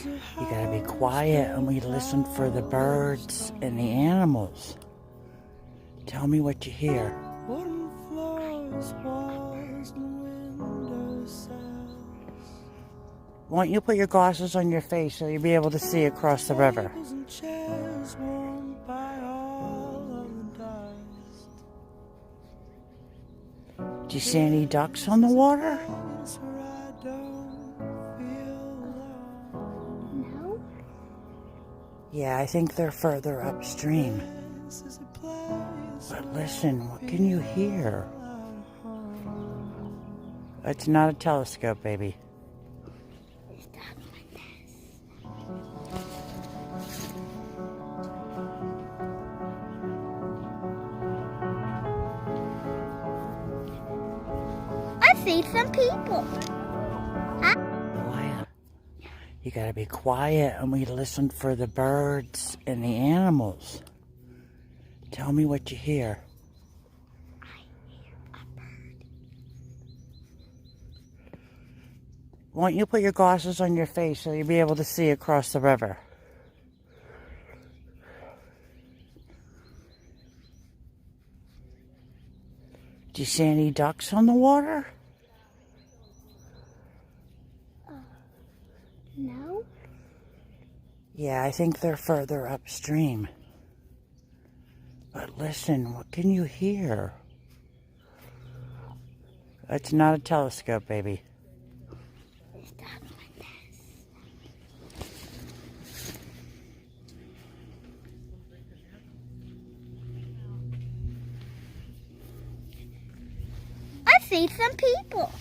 You gotta be quiet and we listen for the birds and the animals. Tell me what you hear. Why don't you put your glasses on your face so you'll be able to see across the river? Do you see any ducks on the water? No. Yeah, I think they're further upstream. But listen, what can you hear? It's not a telescope, baby. Stop like this. I see some people. Quiet. You gotta be quiet and we listen for the birds and the animals. Tell me what you hear. I hear a bird. Why don't you put your glasses on your face so you'll be able to see across the river? Do you see any ducks on the water? No. Yeah, I think they're further upstream. But listen, what can you hear? It's not a telescope, baby. Stop like this. I see some people.